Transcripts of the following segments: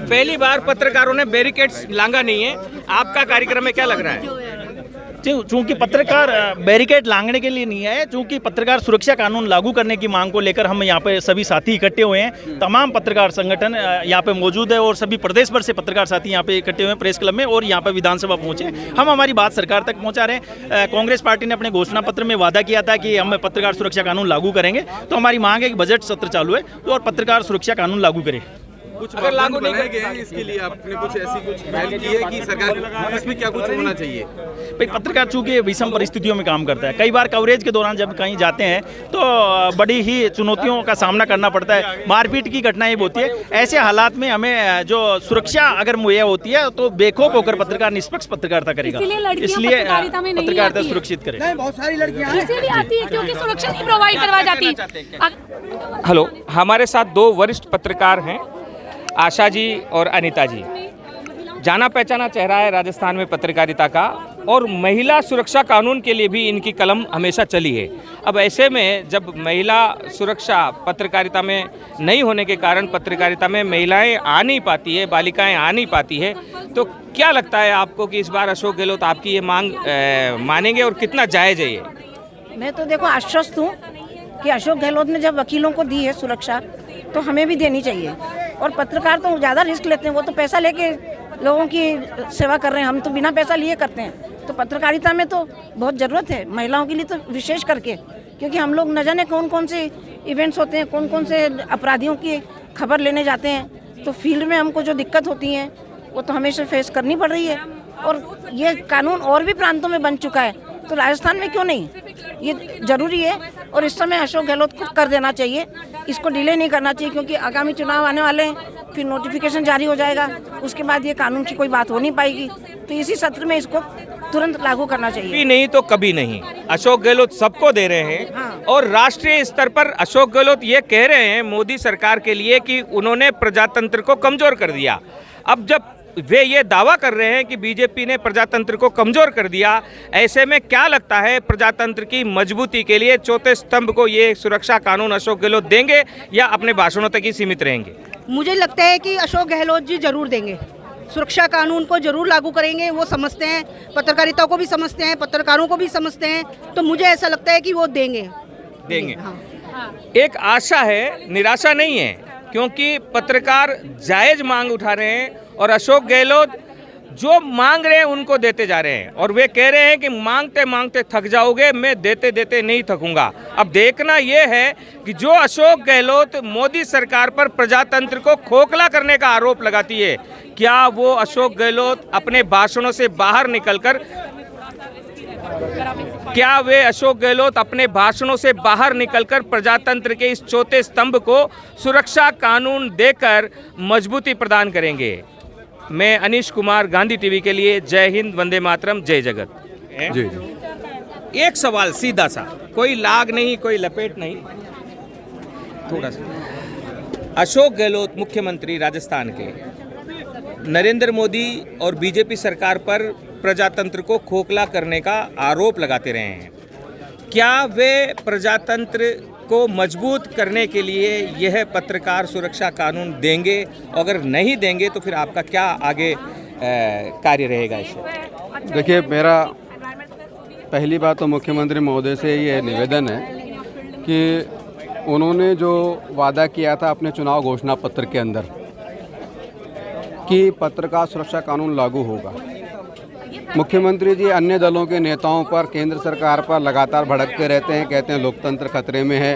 पहली बार पत्रकारों ने बैरिकेड्स लांगा नहीं है, आपका कार्यक्रम में क्या लग रहा है? चूंकि पत्रकार बैरिकेड लांघने के लिए नहीं आए, चूंकि पत्रकार सुरक्षा कानून लागू करने की मांग को लेकर हम यहाँ पे सभी साथी इकट्ठे हुए हैं। तमाम पत्रकार संगठन यहाँ पे मौजूद है और सभी प्रदेश भर से पत्रकार साथी यहाँ पे इकट्ठे हुए हैं प्रेस क्लब में और यहाँ पे विधानसभा पहुंचे। हम हमारी बात सरकार तक पहुंचा रहे हैं। कांग्रेस पार्टी ने अपने घोषणा पत्र में वादा किया था कि हम पत्रकार सुरक्षा कानून लागू करेंगे, तो हमारी मांग है कि बजट सत्र चालू है तो और पत्रकार सुरक्षा कानून लागू करें। कुछ अगर लागू नहीं गए हैं इसके लिए आपने कुछ ऐसी कुछ पहल की है कि सरकार इसमें क्या कुछ होना चाहिए? भाई पत्रकार चूंकि विषम परिस्थितियों में काम करता है, कई बार कवरेज के दौरान जब कहीं जाते हैं तो बड़ी ही चुनौतियों का सामना करना पड़ता है, मारपीट की घटनाएं होती है। ऐसे हालात में हमें जो सुरक्षा अगर मुहैया होती है तो बेखौफ होकर पत्रकार निष्पक्ष पत्रकारिता करेगा, इसलिए पत्रकारिता सुरक्षित करेगा। बहुत सारी लड़कियां इसीलिए आती है क्योंकि सुरक्षा नहीं प्रोवाइड करवा जाती। हेलो, हमारे साथ दो वरिष्ठ पत्रकार हैं, आशा जी और अनीता जी। जाना पहचाना चेहरा है राजस्थान में पत्रकारिता का, और महिला सुरक्षा कानून के लिए भी इनकी कलम हमेशा चली है। अब ऐसे में जब महिला सुरक्षा पत्रकारिता में नहीं होने के कारण पत्रकारिता में महिलाएं आ नहीं पाती है, बालिकाएं आ नहीं पाती है, तो क्या लगता है आपको कि इस बार अशोक गहलोत आपकी ये मांग मानेंगे और कितना जायज़ है ये? मैं तो देखो आश्वस्त हूँ कि अशोक गहलोत ने जब वकीलों को दी है सुरक्षा तो हमें भी देनी चाहिए। और पत्रकार तो ज़्यादा रिस्क लेते हैं, वो तो पैसा लेके लोगों की सेवा कर रहे हैं, हम तो बिना पैसा लिए करते हैं। तो पत्रकारिता में तो बहुत ज़रूरत है, महिलाओं के लिए तो विशेष करके, क्योंकि हम लोग न जाने कौन कौन से इवेंट्स होते हैं, कौन कौन से अपराधियों की खबर लेने जाते हैं, तो फील्ड में हमको जो दिक्कत होती है वो तो हमेशा फेस करनी पड़ रही है। और ये कानून और भी प्रांतों में बन चुका है, तो राजस्थान में क्यों नहीं? ये जरूरी है और इस समय अशोक गहलोत को कर देना चाहिए, इसको डिले नहीं करना चाहिए, क्योंकि आगामी चुनाव आने वाले हैं, फिर नोटिफिकेशन जारी हो जाएगा, उसके बाद ये कानून की कोई बात हो नहीं पाएगी। तो इसी सत्र में इसको तुरंत लागू करना चाहिए। कभी नहीं तो कभी नहीं, अशोक गहलोत सबको दे रहे हैं। हाँ। और राष्ट्रीय स्तर पर अशोक गहलोत ये कह रहे हैं मोदी सरकार के लिए कि उन्होंने प्रजातंत्र को कमजोर कर दिया। अब जब वे ये दावा कर रहे हैं कि बीजेपी ने प्रजातंत्र को कमजोर कर दिया, ऐसे में क्या लगता है प्रजातंत्र की मजबूती के लिए चौथे स्तंभ को ये सुरक्षा कानून अशोक गहलोत देंगे या अपने भाषणों तक ही सीमित रहेंगे? मुझे लगता है कि अशोक गहलोत जी जरूर देंगे, सुरक्षा कानून को जरूर लागू करेंगे। वो समझते हैं, पत्रकारिता को भी समझते हैं, पत्रकारों को भी समझते हैं, तो मुझे ऐसा लगता है कि वो देंगे। हाँ। एक आशा है, निराशा नहीं है, क्योंकि पत्रकार जायज मांग उठा रहे हैं और अशोक गहलोत जो मांग रहे हैं उनको देते जा रहे हैं, और वे कह रहे हैं कि मांगते मांगते थक जाओगे, मैं देते देते नहीं थकूंगा। अब देखना यह है कि जो अशोक गहलोत मोदी सरकार पर प्रजातंत्र को खोखला करने का आरोप लगाती है, क्या वो अशोक गहलोत अपने भाषणों से बाहर निकलकर प्रजातंत्र के इस चौथे स्तंभ को सुरक्षा कानून देकर मजबूती प्रदान करेंगे? मैं अनीश कुमार, गांधी टीवी के लिए, जय हिंद, वंदे मातरम, जय जगत। जी। एक सवाल सीधा सा, कोई लाग नहीं, कोई लपेट नहीं, थोड़ा सा। अशोक गहलोत मुख्यमंत्री राजस्थान के नरेंद्र मोदी और बीजेपी सरकार पर प्रजातंत्र को खोखला करने का आरोप लगाते रहे हैं। क्या वे प्रजातंत्र को मजबूत करने के लिए यह पत्रकार सुरक्षा कानून देंगे? अगर नहीं देंगे तो फिर आपका क्या आगे कार्य रहेगा इससे? देखिए, मेरा पहली बात तो मुख्यमंत्री महोदय से ये निवेदन है कि उन्होंने जो वादा किया था अपने चुनाव घोषणा पत्र के अंदर कि पत्रकार सुरक्षा कानून लागू होगा, मुख्यमंत्री जी अन्य दलों के नेताओं पर, केंद्र सरकार पर लगातार भड़कते रहते हैं, कहते हैं लोकतंत्र खतरे में है,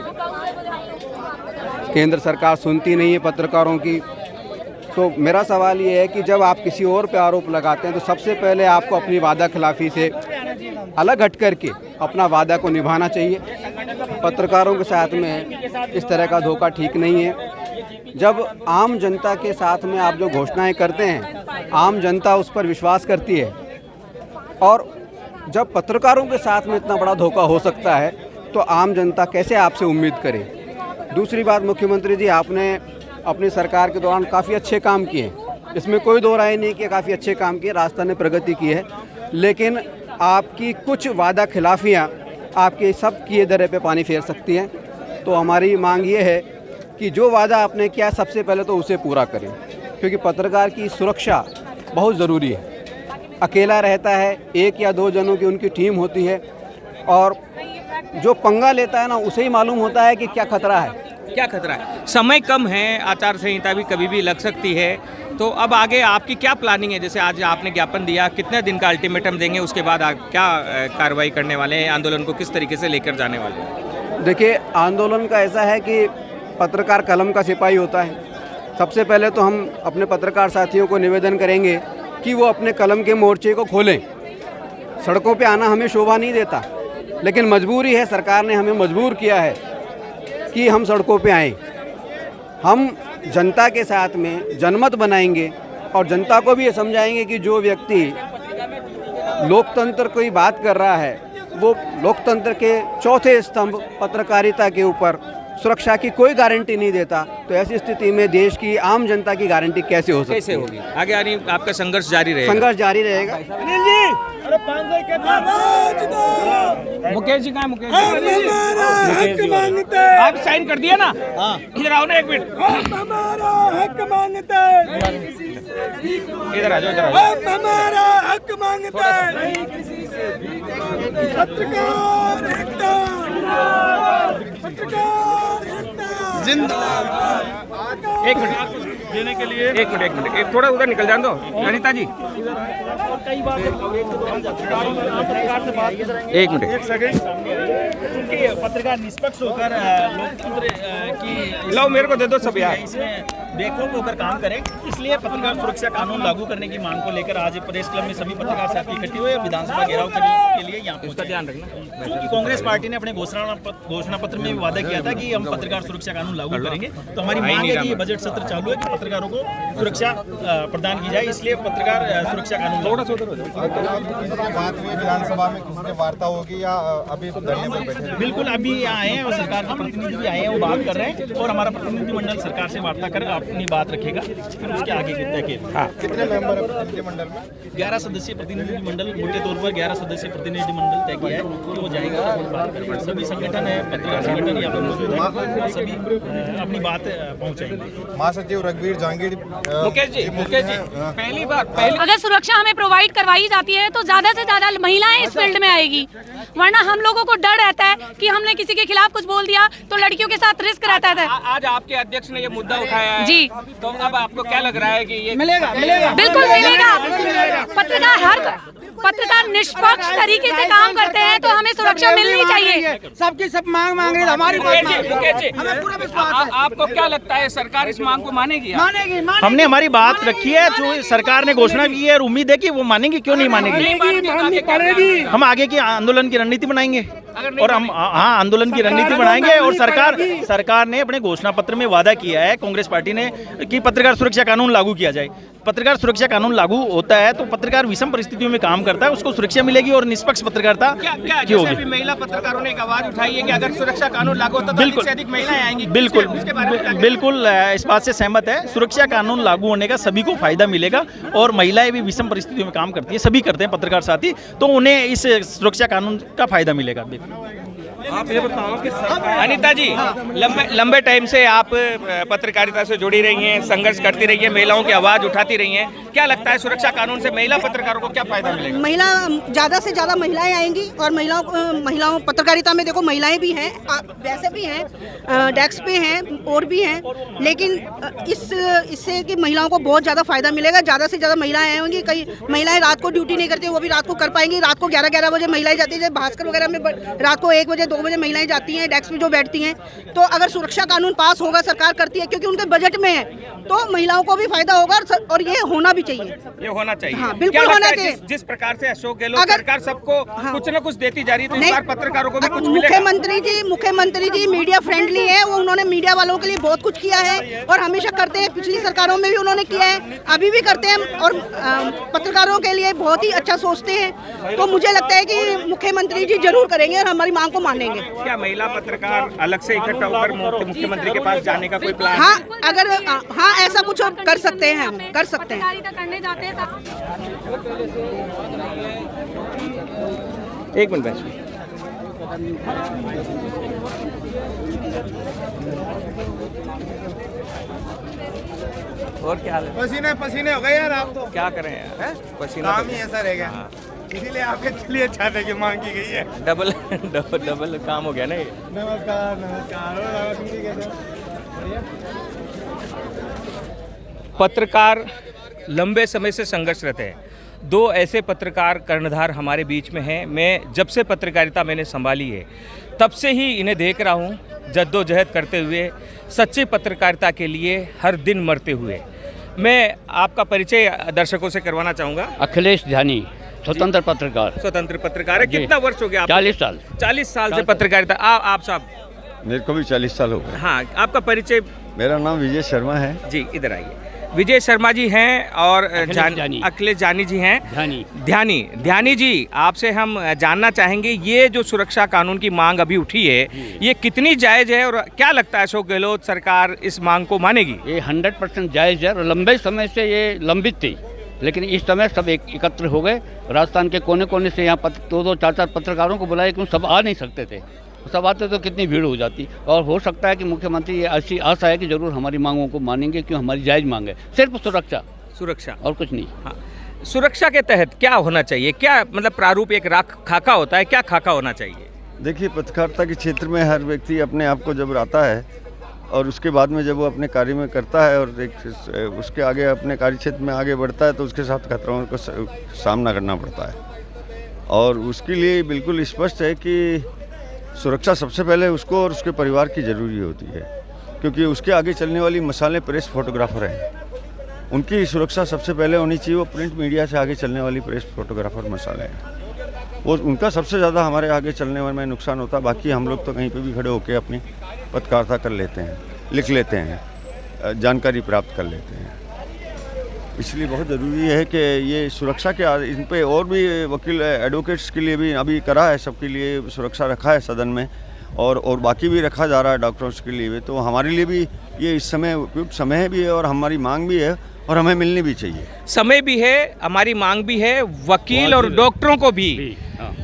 केंद्र सरकार सुनती नहीं है पत्रकारों की। तो मेरा सवाल ये है कि जब आप किसी और पे आरोप लगाते हैं तो सबसे पहले आपको अपनी वादा खिलाफी से अलग हट करके अपना वादा को निभाना चाहिए। पत्रकारों के साथ में इस तरह का धोखा ठीक नहीं है। जब आम जनता के साथ में आप जो घोषणाएं करते हैं, आम जनता उस पर विश्वास करती है, और जब पत्रकारों के साथ में इतना बड़ा धोखा हो सकता है तो आम जनता कैसे आपसे उम्मीद करे। दूसरी बात, मुख्यमंत्री जी आपने अपनी सरकार के दौरान काफ़ी अच्छे काम किए, इसमें कोई दो राय नहीं कि काफ़ी अच्छे काम किए, राजस्थान ने प्रगति की है, लेकिन आपकी कुछ वादा खिलाफियाँ आपके सब किए दर्रे पे पानी फेर सकती हैं। तो हमारी मांग ये है कि जो वादा आपने किया है सबसे पहले तो उसे पूरा करें, क्योंकि पत्रकार की सुरक्षा बहुत ज़रूरी है। अकेला रहता है, 1 या 2 जनों की उनकी टीम होती है, और जो पंगा लेता है ना उसे ही मालूम होता है कि क्या खतरा है। क्या खतरा है? समय कम है, आचार संहिता भी कभी भी लग सकती है, तो अब आगे आपकी क्या प्लानिंग है? जैसे आज आपने ज्ञापन दिया, कितने दिन का अल्टीमेटम देंगे, उसके बाद आप क्या कार्रवाई करने वाले हैं? आंदोलन को किस तरीके से लेकर जाने वाले हैं? देखिए, आंदोलन का ऐसा है कि पत्रकार कलम का सिपाही होता है। सबसे पहले तो हम अपने पत्रकार साथियों को निवेदन करेंगे कि वो अपने कलम के मोर्चे को खोलें। सड़कों पे आना हमें शोभा नहीं देता, लेकिन मजबूरी है, सरकार ने हमें मजबूर किया है कि हम सड़कों पे आएँ। हम जनता के साथ में जनमत बनाएंगे और जनता को भी ये समझाएंगे कि जो व्यक्ति लोकतंत्र की बात कर रहा है वो लोकतंत्र के चौथे स्तंभ पत्रकारिता के ऊपर सुरक्षा की कोई गारंटी नहीं देता, तो ऐसी स्थिति में देश की आम जनता की गारंटी कैसे हो सकती है? कैसे होगी? आगे यानी आपका संघर्ष जारी रहेगा? संघर्ष जारी रहेगा। मुकेश जी कहाँ? मुकेश जी आप साइन कर दिया ना? इधर आओ ना, 1 मिनट हमारा हक मांगता है, इधर आ जाओ, इधर आ जाओ। हमारा हक मांगता है, पत्रकार एकता, पत्रकार एकता जिंदाबाद। 1 मिनट देने के लिए 1 मिनट एक थोड़ा उधर निकल जान दो अनिता जी। 1 मिनट। पत्रकार निष्पक्ष होकर लोकतंत्र की लो मेरे को दे दो सब यार। इसमें बेखौफ होकर काम करें, इसलिए पत्रकार सुरक्षा कानून लागू करने की मांग को लेकर आज प्रेस क्लब में सभी पत्रकार साथी इकट्ठे हुए विधानसभा घेराव करने के लिए यहाँ उसका ध्यान रखना। क्योंकि कांग्रेस पार्टी ने अपने घोषणा पत्र में वादा किया था कि हम पत्रकार सुरक्षा कानून लागू करेंगे, तो हमारी मांग है कि ये बजट सत्र चालू है कि पत्रकारों को सुरक्षा प्रदान की जाए, इसलिए पत्रकार सुरक्षा कानून थोड़ा सा बात हुई विधानसभा में किसी से वार्ता होगी या अभी धरने पर बैठे? बिल्कुल अभी आए हैं और सरकार के प्रतिनिधि भी आए हैं, वो बात कर रहे हैं और हमारा प्रतिनिधिमंडल सरकार से वार्ता कर अपनी बात रखेगा, फिर उसके आगे की तय किया। कितने मेंबर है प्रतिनिधिमंडल में? 11 सदस्यीय प्रतिनिधिमंडल, मोटे तौर पर 11 सदस्यीय प्रतिनिधिमंडल तय किया है कि वो जाएगा। सभी संगठन है, पत्रकार संगठन यहाँ पर मौजूद है, सभी अपनी बात पहुँचाएंगे। महासचिव रघुवीर जहांगीर मुकेश जी पहली बार अगर सुरक्षा हमें प्रोवाइड करवाई जाती है तो ज्यादा से ज्यादा महिलाएं इस फील्ड में आएगी, वरना हम लोगों को डर रहता है कि हमने किसी के खिलाफ कुछ बोल दिया तो लड़कियों के साथ रिस्क रहता है। आज आपके अध्यक्ष ने ये मुद्दा उठाया है जी, तो अब आपको क्या लग रहा है कि ये मिलेगा? बिल्कुल मिलेगा। पत्रकार निष्पक्ष तरीके से काम करते हैं तो हमें सुरक्षा मिलनी चाहिए। सबकी सब मांग मांग रही है, हमारी मुकेश जी आपको क्या लगता है सरकार इस मांग को मानेगी? मानेगी। हमने हमारी बात रखी है, जो सरकार ने घोषणा की है और उम्मीद है कि वो मानेगी, क्यों नहीं मानेगी। माननी पड़ेगी। हम आगे की आंदोलन की रणनीति बनाएंगे और हम आंदोलन की रणनीति बनाएंगे और सरकार ने अपने घोषणा पत्र में वादा किया है कांग्रेस पार्टी ने कि पत्रकार सुरक्षा कानून लागू किया जाए। पत्रकार सुरक्षा कानून लागू होता है तो पत्रकार विषम परिस्थितियों में काम करता है, उसको सुरक्षा मिलेगी और निष्पक्ष पत्रकारिता की होगी। अभी महिला पत्रकारों ने एक आवाज उठाई है कि अगर सुरक्षा कानून लागू होता तो अधिक से अधिक महिलाएं आएंगी। बिल्कुल इस बात से सहमत है। सुरक्षा कानून लागू होने का सभी को फायदा मिलेगा और महिलाएं भी विषम परिस्थितियों में काम करती है, सभी करते हैं पत्रकार साथी, तो उन्हें इस सुरक्षा कानून का फायदा मिलेगा। आप ये बताओ कि अनिता जी लंबे टाइम से आप पत्रकारिता से जुड़ी रही हैं, संघर्ष करती रही हैं, महिलाओं की आवाज उठाती रही हैं, क्या लगता है सुरक्षा कानून से महिला पत्रकारों को क्या फायदा मिलेगा? महिला ज़्यादा से ज़्यादा महिलाएं आएंगी और महिलाओं पत्रकारिता में देखो महिलाएं भी हैं, वैसे भी हैं, डेस्क पे हैं और भी हैं, लेकिन इससे कि महिलाओं को बहुत ज़्यादा फायदा मिलेगा। ज़्यादा से ज़्यादा महिलाएं आएंगी। कई महिलाएं रात को ड्यूटी नहीं करती, वो भी रात को कर पाएंगी। रात को 11-11 बजे महिलाएं जाती है, भास्कर वगैरह में रात को 1 बजे 2 बजे महिलाएं जाती हैं, डेस्क पे जो बैठती हैं। तो अगर सुरक्षा कानून पास होगा, सरकार करती है क्योंकि उनके बजट में है, तो महिलाओं को भी फायदा होगा और ये होना भी चाहिए। ये होना चाहिए। हाँ, बिल्कुल होना चाहिए। जिस प्रकार से अशोक गहलोत सरकार सबको कुछ न कुछ देती जा रही है, तो इस बार पत्रकारों को भी कुछ मिलेगा। मुख्यमंत्री जी मीडिया फ्रेंडली है, वो उन्होंने मीडिया वालों के लिए बहुत कुछ किया है और हमेशा करते हैं। पिछली सरकारों में भी उन्होंने किया है, अभी भी करते हैं और पत्रकारों के लिए बहुत ही अच्छा सोचते हैं। तो मुझे लगता है कि मुख्यमंत्री जी जरूर करेंगे और हमारी मांग को मानेंगे। क्या महिला पत्रकार अलग से इकट्ठा होकर मुख्यमंत्री के पास जाने का कोई प्लान? हाँ, ऐसा कुछ कर सकते हैं, हम कर सकते हैं। करने जाते हैं। 1 मिनट बैठ। और क्या हाल है? पसीने पसीने हो गए यार आप तो। क्या करें यार, पसीना काम तो- ही ऐसा रह गया। हाँ। इसीलिए आपके लिए छाते की मांग की गई है। डबल डबल डबल काम हो गया ना ये। नमस्कार नमस्कार। और रावत सिंह जी कैसे हो? पत्रकार लंबे समय से संघर्षरत है। दो ऐसे पत्रकार कर्णधार हमारे बीच में हैं। मैं जब से पत्रकारिता मैंने संभाली है तब से ही इन्हें देख रहा हूँ जद्दोजहद करते हुए, सच्ची पत्रकारिता के लिए हर दिन मरते हुए। मैं आपका परिचय दर्शकों से करवाना चाहूँगा। अखिलेश ध्यानी, स्वतंत्र पत्रकार। स्वतंत्र पत्रकार है। जी। कितना वर्ष हो गया आपको? 40 साल। 40 साल से पत्रकारिता। आप साहब? मेरे को भी 40 साल हो गए। हाँ, आपका परिचय? मेरा नाम विजय शर्मा है। जी, इधर आइए। विजय शर्मा जी हैं और अखिलेश जानी जी हैं। ध्यानी जी, आपसे हम जानना चाहेंगे ये जो सुरक्षा कानून की मांग अभी उठी है, ये कितनी जायज़ है और क्या लगता है अशोक गहलोत सरकार इस मांग को मानेगी? ये 100% जायज़ है और लंबे समय से ये लंबित थी, लेकिन इस समय सब एकत्र हो गए। राजस्थान के कोने कोने से यहाँ 2-2, 4-4 पत्रकारों को बुलाया, क्यों सब आ नहीं सकते थे। सब आते तो कितनी भीड़ हो जाती। और हो सकता है कि मुख्यमंत्री ये ऐसी आशा है कि जरूर हमारी मांगों को मानेंगे, क्यों हमारी जायज़ मांग है, सिर्फ सुरक्षा और कुछ नहीं। हाँ, सुरक्षा के तहत क्या होना चाहिए? क्या मतलब प्रारूप एक खाका होता है, क्या खाका होना चाहिए? देखिए, पत्रकारिता के क्षेत्र में हर व्यक्ति अपने आप को जब आता है और उसके बाद में जब वो अपने कार्य में करता है और एक उसके आगे अपने कार्य क्षेत्र में आगे बढ़ता है तो उसके साथ खतरों का सामना करना पड़ता है। और उसके लिए बिल्कुल स्पष्ट है कि सुरक्षा सबसे पहले उसको और उसके परिवार की ज़रूरी होती है, क्योंकि उसके आगे चलने वाली मसाले प्रेस फोटोग्राफर हैं। उनकी सुरक्षा सबसे पहले होनी चाहिए। वो प्रिंट मीडिया से आगे चलने वाली प्रेस फोटोग्राफर मसाले हैं, वो उनका सबसे ज़्यादा हमारे आगे चलने में नुकसान होता है। बाकी हम लोग तो कहीं पे भी खड़े होकर अपनी पत्रकारिता कर लेते हैं, लिख लेते हैं, जानकारी प्राप्त कर लेते हैं। इसलिए बहुत ज़रूरी है कि ये सुरक्षा के इन पे और भी वकील एडवोकेट्स के लिए भी अभी करा है, सबके लिए सुरक्षा रखा है सदन में, और बाकी भी रखा जा रहा है डॉक्टरों के लिए भी। तो हमारे लिए भी ये इस समय उपयुक्त समय भी है और हमारी मांग भी है और हमें मिलनी भी चाहिए। समय भी है, हमारी मांग भी है, वकील और डॉक्टरों को भी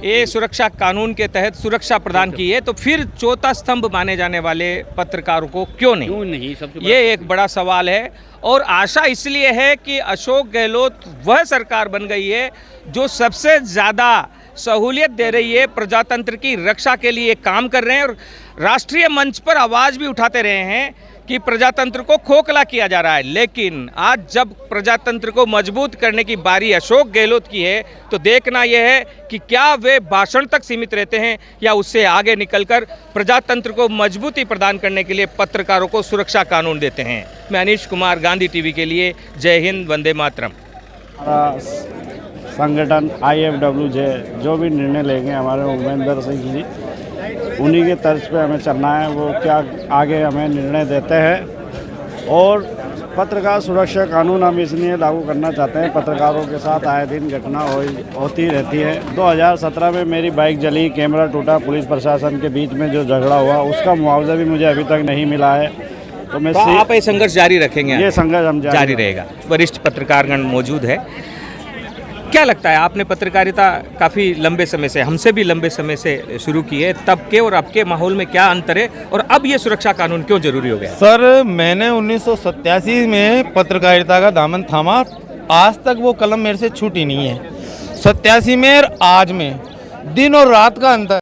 ये सुरक्षा कानून के तहत सुरक्षा प्रदान की है। तो फिर चौथा स्तंभ माने जाने वाले पत्रकारों को क्यों नहीं? ये एक बड़ा सवाल है। और आशा इसलिए है कि अशोक गहलोत वह सरकार बन गई है जो सबसे ज़्यादा सहूलियत दे रही है, प्रजातंत्र की रक्षा के लिए काम कर रहे हैं और राष्ट्रीय मंच पर आवाज़ भी उठाते रहे हैं कि प्रजातंत्र को खोखला किया जा रहा है। लेकिन आज जब प्रजातंत्र को मजबूत करने की बारी अशोक गहलोत की है तो देखना यह है कि क्या वे भाषण तक सीमित रहते हैं या उससे आगे निकलकर प्रजातंत्र को मजबूती प्रदान करने के लिए पत्रकारों को सुरक्षा कानून देते हैं। मैं अनीश कुमार, गांधी टीवी के लिए। जय हिंद, वंदे मातरम। संगठन IFWJ जो भी निर्णय लेंगे हमारे उपेंद्र सिंह जी, उन्हीं के तर्ज पे हमें चलना है। वो क्या आगे हमें निर्णय देते हैं। और पत्रकार सुरक्षा कानून हम इसलिए लागू करना चाहते हैं, पत्रकारों के साथ आए दिन घटना होती रहती है। 2017 में मेरी बाइक जली, कैमरा टूटा, पुलिस प्रशासन के बीच में जो झगड़ा हुआ उसका मुआवजा भी मुझे अभी तक नहीं मिला है। तो मैं आप ये संघर्ष जारी रखेंगे? ये संघर्ष हम जारी रहेगा। वरिष्ठ पत्रकारगण मौजूद है। क्या लगता है, आपने पत्रकारिता काफ़ी लंबे समय से, हमसे भी लंबे समय से शुरू की है, तब के और अब के माहौल में क्या अंतर है और अब ये सुरक्षा कानून क्यों जरूरी हो गया? सर, मैंने 1987 में पत्रकारिता का दामन थामा, आज तक वो कलम मेरे से छूटी नहीं है। 87 में और आज में दिन और रात का अंतर।